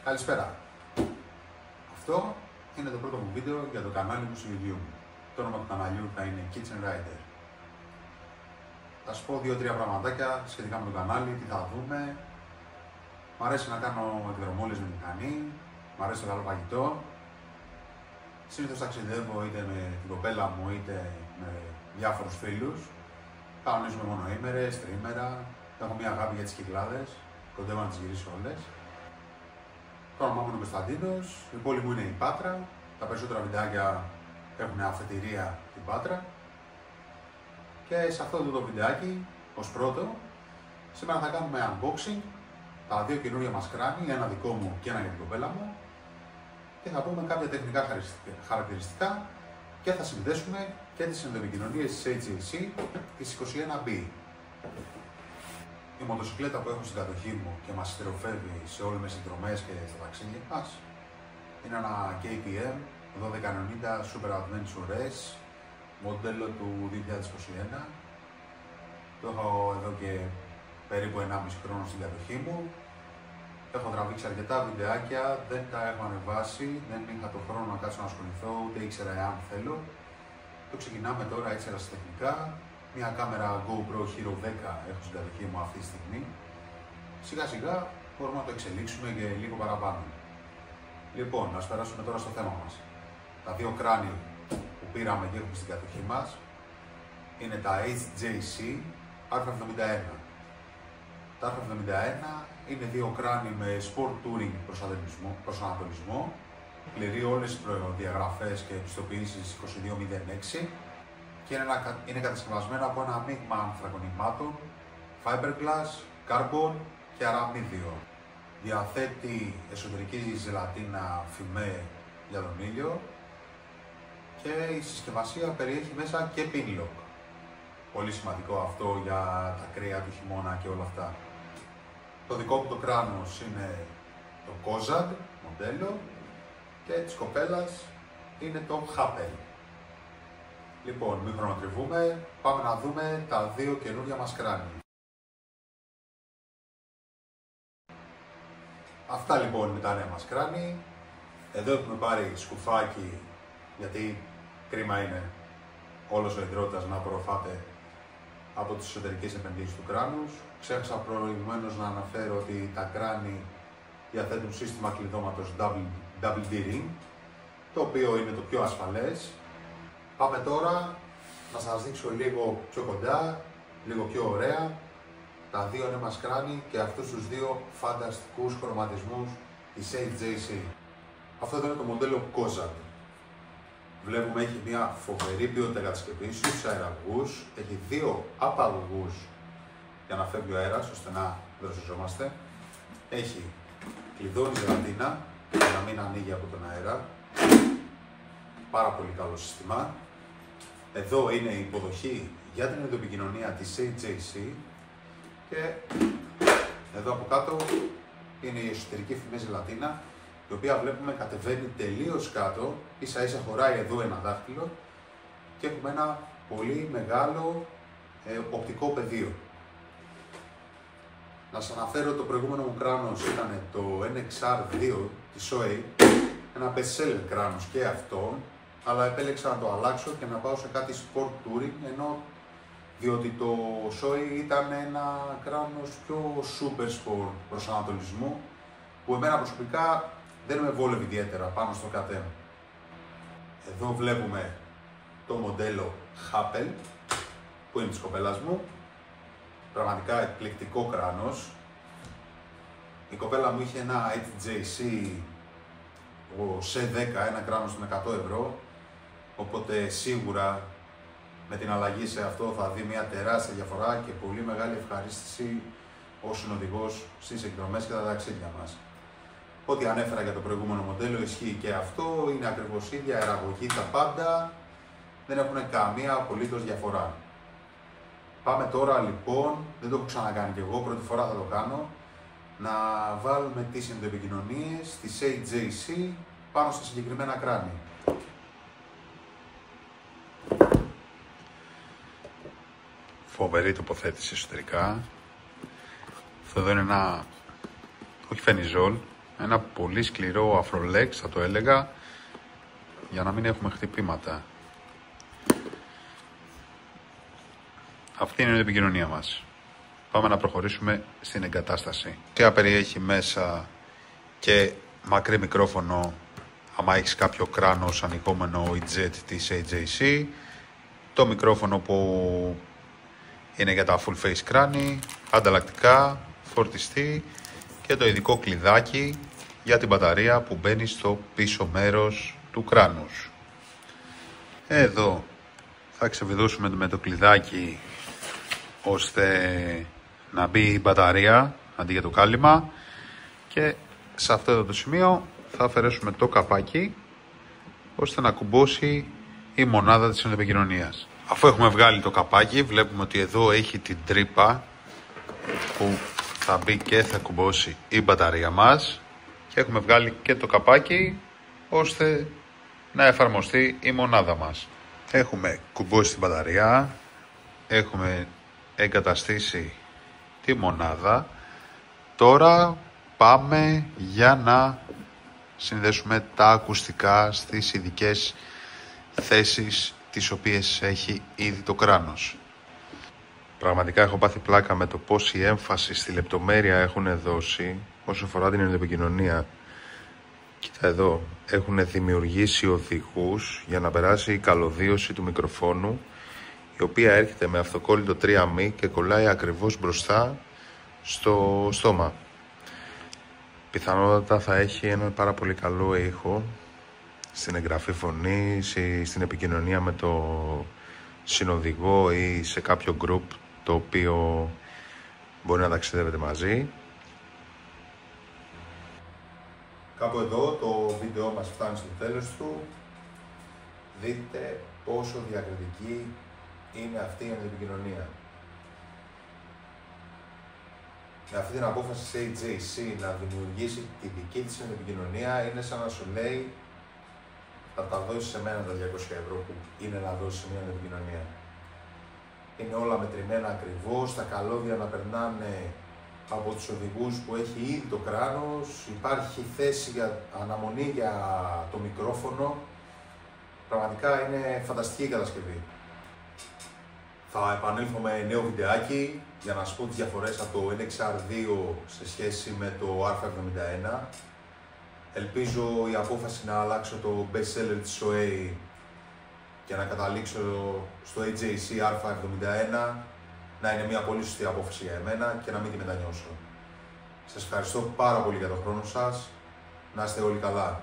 Καλησπέρα. Αυτό είναι το πρώτο μου βίντεο για το κανάλι μου στο YouTube. Το όνομα του καναλιού θα είναι Kitchen Rider. Θα σου πω 2-3 πραγματάκια σχετικά με το κανάλι, τι θα δούμε. Μ' αρέσει να κάνω εκδρομόλες με μηχανή, μ' αρέσει το καλό φαγητό. Συνήθως ταξιδεύω είτε με την κοπέλα μου είτε με διάφορους φίλους. Κανονίζουμε μονοήμερες, τριήμερα. Έχω μια αγάπη για τις κυκλάδες, κοντεύω να τις γυρίσω όλες. Το όνομά μου είναι Κωνσταντίνος, η πόλη μου είναι η Πάτρα. Τα περισσότερα βιντεάκια έχουν αφετηρία την Πάτρα. Και σε αυτό το βιντεάκι, ως πρώτο, σήμερα θα κάνουμε unboxing τα δύο καινούργια μας κράνη, ένα δικό μου και ένα για την κοπέλα μου. Και θα πούμε κάποια τεχνικά χαρακτηριστικά και θα συνδέσουμε και τις ενδοεπικοινωνίες της HJC της 21B. Η μοτοσυκλέτα που έχω στην κατοχή μου και μας συντροφεύει σε όλες τις συνδρομές και στα ταξίδια μας είναι ένα KTM 1290 Super Adventure S, μοντέλο του 2021. Το έχω εδώ και περίπου 1,5 χρόνο στην κατοχή μου. Έχω τραβήξει αρκετά βιντεάκια, δεν τα έχω ανεβάσει, δεν είχα το χρόνο να κάτσω να ασχοληθώ, ούτε ήξερα εάν θέλω. Το ξεκινάμε τώρα έτσι ερασιτεχνικά. Μια κάμερα GoPro Hero 10 έχω στην κατοχή μου αυτή τη στιγμή. Σιγά σιγά μπορούμε να το εξελίξουμε και λίγο παραπάνω. Λοιπόν, ας περάσουμε τώρα στο θέμα μας. Τα δύο κράνη που πήραμε και έχουμε στην κατοχή μας είναι τα HJC R71. Τα R71 είναι δύο κράνη με Sport Touring προσανατολισμό, πληρεί όλες τις προδιαγραφές και επιστοποιήσεις 2206 και είναι κατασκευασμένα από ένα μείγμα ανθρακονημάτων, fiberglass, carbon και αραμίδιο. Διαθέτει εσωτερική ζελατίνα φημέ για τον ήλιο και η συσκευασία περιέχει μέσα και pinlock. Πολύ σημαντικό αυτό για τα κρύα του χειμώνα και όλα αυτά. Το δικό μου το κράνος είναι το Kozad μοντέλο και της κοπέλας είναι το Happel. Λοιπόν, μην χρονοτριβούμε, πάμε να δούμε τα δύο καινούργια μας κράνη. Αυτά λοιπόν είναι τα νέα μας κράνη. Εδώ έχουμε πάρει σκουφάκι, γιατί κρίμα είναι όλος ο υδρότας να απορροφάται από τις εσωτερικές επενδύσεις του κράνους. Ξέχασα προηγουμένως να αναφέρω ότι τα κράνη διαθέτουν σύστημα κλειδώματος Double D-Ring, το οποίο είναι το πιο ασφαλές. Πάμε τώρα να σας δείξω λίγο πιο κοντά, λίγο πιο ωραία, τα δύο νέα μας κράνη και αυτούς τους δύο φανταστικούς χρωματισμούς της HJC. Αυτό εδώ είναι το μοντέλο Kozad. Βλέπουμε έχει μια φοβερή ποιότητα κατασκευής στους αεραγωγούς, έχει δύο απαγωγούς για να φεύγει ο αέρας ώστε να δροσιζόμαστε. Έχει κλειδώνει ζελατίνα για να μην ανοίγει από τον αέρα. Πάρα πολύ καλό σύστημα. Εδώ είναι η υποδοχή για την ενδοεπικοινωνία της HJC και εδώ από κάτω είναι η εσωτερική φημέ ζελατίνα, η οποία βλέπουμε κατεβαίνει τελείως κάτω, ίσα ίσα χωράει εδώ ένα δάχτυλο και έχουμε ένα πολύ μεγάλο οπτικό πεδίο. Να σας αναφέρω το προηγούμενο μου κράνος ήταν το NXR2 της SOEI, ένα best seller κράνος και αυτό, αλλά επέλεξα να το αλλάξω και να πάω σε κάτι Sport Touring, διότι το SOEI ήταν ένα κράνος πιο super sport προσανατολισμού, που εμένα προσωπικά δεν με βόλευε ιδιαίτερα πάνω στο KTM. Εδώ βλέπουμε το μοντέλο Happel, που είναι της κοπέλας μου. Πραγματικά εκπληκτικό κράνος. Η κοπέλα μου είχε ένα HJC C10, ένα κράνος των 100 ευρώ, οπότε σίγουρα με την αλλαγή σε αυτό θα δει μια τεράστια διαφορά και πολύ μεγάλη ευχαρίστηση ως συνοδηγός στις εκδρομές και τα ταξίδια μας. Ό,τι ανέφερα για το προηγούμενο μοντέλο ισχύει και αυτό, είναι ακριβώς ίδια αεραγωγή, τα πάντα, δεν έχουν καμία απολύτως διαφορά. Πάμε τώρα λοιπόν, δεν το έχω ξανακάνει κι εγώ, πρώτη φορά θα το κάνω, να βάλουμε τις ενδοεπικοινωνίες της HJC πάνω στα συγκεκριμένα κράνη. Φοβερή τοποθέτηση εσωτερικά. Αυτό εδώ είναι ένα, όχι φενιζόλ, Ένα πολύ σκληρό αφρολέξ θα το έλεγα, για να μην έχουμε χτυπήματα. Αυτή είναι η επικοινωνία μας. Πάμε να προχωρήσουμε στην εγκατάσταση. Τι περιέχει μέσα και μακρύ μικρόφωνο, άμα έχεις κάποιο κράνος ανοιγόμενο ή jet της AJC, το μικρόφωνο που είναι για τα full face κράνη, ανταλλακτικά, φορτιστή και το ειδικό κλειδάκι για την μπαταρία που μπαίνει στο πίσω μέρος του κράνους. Εδώ θα ξεβιδώσουμε με το κλειδάκι ώστε να μπει η μπαταρία αντί για το κάλυμα, και σε αυτό εδώ το σημείο θα αφαιρέσουμε το καπάκι ώστε να κουμπώσει η μονάδα της επικοινωνίας. Αφού έχουμε βγάλει το καπάκι, βλέπουμε ότι εδώ έχει την τρύπα που θα μπει και θα κουμπώσει η μπαταρία μας, και έχουμε βγάλει και το καπάκι ώστε να εφαρμοστεί η μονάδα μας. Έχουμε κουμπώσει την μπαταρία, έχουμε εγκαταστήσει τη μονάδα. Τώρα πάμε για να συνδέσουμε τα ακουστικά στις ειδικές θέσεις τις οποίες έχει ήδη το κράνος. Πραγματικά έχω πάθει πλάκα με το πόση έμφαση στη λεπτομέρεια έχουν δώσει όσο αφορά την επικοινωνία. Κοίτα εδώ, έχουν δημιουργήσει οδηγούς για να περάσει η καλωδίωση του μικροφόνου, η οποία έρχεται με αυτοκόλλητο 3μη και κολλάει ακριβώς μπροστά στο στόμα. Πιθανότατα θα έχει ένα πάρα πολύ καλό ήχο στην εγγραφή φωνής ή στην επικοινωνία με το συνοδηγό ή σε κάποιο group το οποίο μπορεί να ταξιδεύετε μαζί. Κάπου εδώ το βίντεο μας φτάνει στο τέλος του. Δείτε πόσο διακριτική είναι αυτή η επικοινωνία. Με αυτή την απόφαση της AJC να δημιουργήσει τη δική της επικοινωνία, είναι σαν να σου λέει θα τα δώσεις σε μένα τα 200 ευρώ που είναι να δώσεις μια επικοινωνία. Είναι όλα μετρημένα ακριβώς, τα καλώδια να περνάνε από τους οδηγούς που έχει ήδη το κράνος, υπάρχει θέση για αναμονή για το μικρόφωνο. Πραγματικά είναι φανταστική η κατασκευή. Θα επανέλθω με νέο βιντεάκι για να σας πω τις διαφορές από το NXR2 σε σχέση με το R571. Ελπίζω η απόφαση να αλλάξω το best seller της OA και να καταλήξω στο AJC R571 να είναι μια πολύ σωστή απόφαση για εμένα και να μην τη μετανιώσω. Σας ευχαριστώ πάρα πολύ για τον χρόνο σας. Να είστε όλοι καλά.